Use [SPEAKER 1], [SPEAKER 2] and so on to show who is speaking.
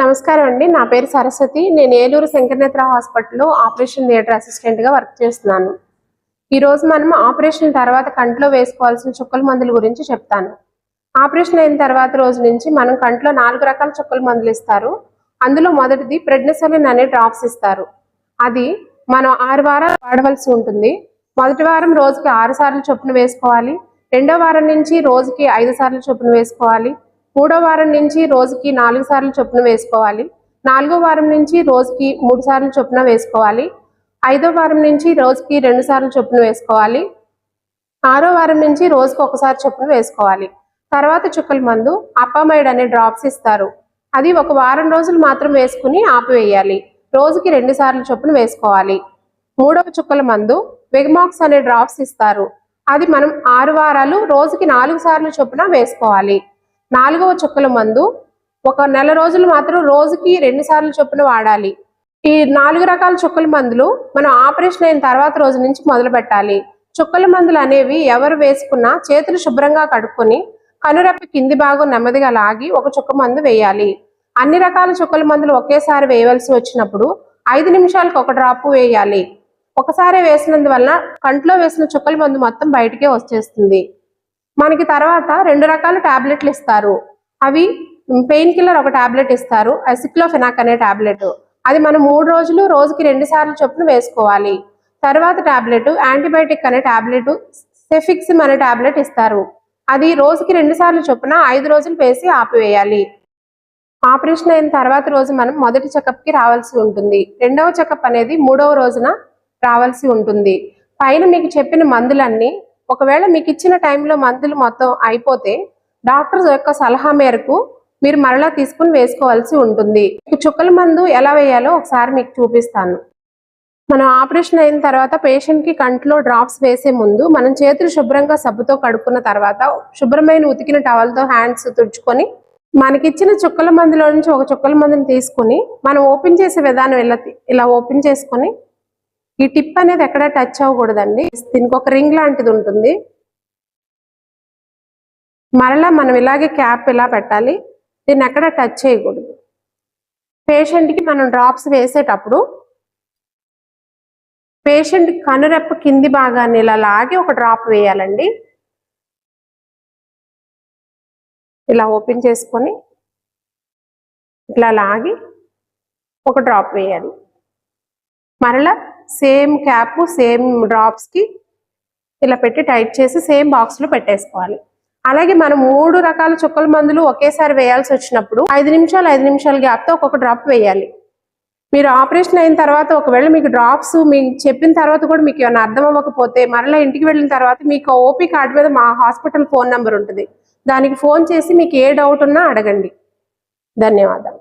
[SPEAKER 1] నమస్కారం అండి. నా పేరు సరస్వతి. నేను ఏలూరు శంకరనేత్ర హాస్పిటల్లో ఆపరేషన్ థియేటర్ అసిస్టెంట్గా వర్క్ చేస్తున్నాను. ఈరోజు మనం ఆపరేషన్ తర్వాత కంట్లో వేసుకోవాల్సిన చుక్కల మందుల గురించి చెప్తాను. ఆపరేషన్ అయిన తర్వాత రోజు నుంచి మనం కంట్లో 4 రకాల చుక్కల మందులు ఇస్తారు. అందులో మొదటిది ప్రెడ్నిసోలిన్ అనే డ్రాప్స్ ఇస్తారు. అది మనం 6 వారాలు వాడవలసి ఉంటుంది. మొదటి వారం రోజుకి 6 సార్లు చొప్పున వేసుకోవాలి. రెండో వారం నుంచి రోజుకి 5 సార్లు చొప్పున వేసుకోవాలి. మూడో వారం నుంచి రోజుకి 4 సార్లు చొప్పున వేసుకోవాలి. 4వ వారం నుంచి రోజుకి 3 సార్లు చొప్పున వేసుకోవాలి. 5వ వారం నుంచి రోజుకి 2 సార్లు చొప్పున వేసుకోవాలి. 6వ వారం నుంచి రోజుకి 1 సారి చొప్పున వేసుకోవాలి. తర్వాత చుక్కల మందు అపామైడ్ అనే డ్రాప్స్ ఇస్తారు. అది 1 వారం రోజులు మాత్రం వేసుకుని ఆపివేయాలి. రోజుకి 2 సార్లు చొప్పున వేసుకోవాలి. మూడవ చుక్కల మందు వెగమాక్స్ అనే డ్రాప్స్ ఇస్తారు. అది మనం 6 వారాలు రోజుకి 4 సార్లు చొప్పున వేసుకోవాలి. 4వ చుక్కల మందు 1 నెల రోజులు మాత్రం రోజుకి 2 సార్లు చొప్పున వాడాలి. ఈ 4 రకాల చుక్కల మందులు మనం ఆపరేషన్ అయిన తర్వాత రోజు నుంచి మొదలు పెట్టాలి. చుక్కల మందులు అనేవి ఎవరు వేసుకున్నా చేతులు శుభ్రంగా కడుక్కొని కనురెప్ప కింది భాగం నెమ్మదిగా లాగి 1 చుక్క మందు వేయాలి. అన్ని రకాల చుక్కల మందులు ఒకేసారి వేయవలసి వచ్చినప్పుడు 5 నిమిషాలకు 1 డ్రాప్ వేయాలి. ఒకసారి వేసినందువల్ల కంట్లో వేసిన చుక్కల మందు మొత్తం బయటికే వచ్చేస్తుంది. మనకి తర్వాత 2 రకాల టాబ్లెట్లు ఇస్తారు. అవి పెయిన్ కిల్లర్ ఒక టాబ్లెట్ ఇస్తారు, అసిక్లోఫెనాక్ అనే టాబ్లెట్. అది మనం 3 రోజులు రోజుకి 2 సార్లు చొప్పున వేసుకోవాలి. తర్వాత టాబ్లెట్ యాంటీబయాటిక్ అనే టాబ్లెట్, సెఫిక్సిమ్ అనే టాబ్లెట్ ఇస్తారు. అది రోజుకి 2 సార్లు చొప్పున 5 రోజులు వేసి ఆపివేయాలి. ఆపరేషన్ అయిన తర్వాత రోజు మనం మొదటి చెకప్కి రావాల్సి ఉంటుంది. రెండవ చెకప్ అనేది 3వ రోజున రావాల్సి ఉంటుంది. పైన మీకు చెప్పిన మందులన్నీ ఒకవేళ మీకు ఇచ్చిన టైంలో మందులు మొత్తం అయిపోతే డాక్టర్ యొక్క సలహా మేరకు మీరు మరలా తీసుకుని వేసుకోవాల్సి ఉంటుంది. చుక్కల మందు ఎలా వేయాలో ఒకసారి మీకు చూపిస్తాను. మనం ఆపరేషన్ అయిన తర్వాత పేషెంట్కి కంట్లో డ్రాప్స్ వేసే ముందు మనం చేతులు శుభ్రంగా సబ్బుతో కడుక్కున్న తర్వాత శుభ్రమైన ఉతికిన టవల్తో హ్యాండ్స్ తుడుచుకొని మనకిచ్చిన చుక్కల మందులో నుంచి 1 చుక్కల మందుని తీసుకుని మనం ఓపెన్ చేసే విధానం ఇలా ఓపెన్ చేసుకొని ఈ టిప్ అనేది ఎక్కడ టచ్ అవ్వకూడదండి. దీనికి ఒక రింగ్ లాంటిది ఉంటుంది. మరలా మనం ఇలాగే క్యాప్ ఇలా పెట్టాలి. దీన్ని ఎక్కడ టచ్ చేయకూడదు. పేషెంట్కి మనం డ్రాప్స్ వేసేటప్పుడు పేషెంట్ కనురెప్ప కింది భాగాన్ని ఇలా లాగి 1 డ్రాప్ వేయాలండి. ఇలా ఓపెన్ చేసుకొని ఇట్లా లాగి 1 డ్రాప్ వేయాలి. మరలా సేమ్ క్యాప్ సేమ్ డ్రాప్స్కి ఇలా పెట్టి టైట్ చేసి సేమ్ బాక్స్లో పెట్టేసుకోవాలి. అలాగే మనం 3 రకాల చుక్కల మందులు ఒకేసారి వేయాల్సి వచ్చినప్పుడు 5 నిమిషాల గ్యాప్తో 1 డ్రాప్ వేయాలి. మీరు ఆపరేషన్ అయిన తర్వాత ఒకవేళ మీకు డ్రాప్స్ మీకు చెప్పిన తర్వాత కూడా మీకు ఏమైనా అర్థం అవ్వకపోతే మరలా ఇంటికి వెళ్ళిన తర్వాత మీకు ఓపీ కార్డు మీద మా హాస్పిటల్ ఫోన్ నెంబర్ ఉంటుంది. దానికి ఫోన్ చేసి మీకు ఏ డౌట్ ఉన్నా అడగండి. ధన్యవాదాలు.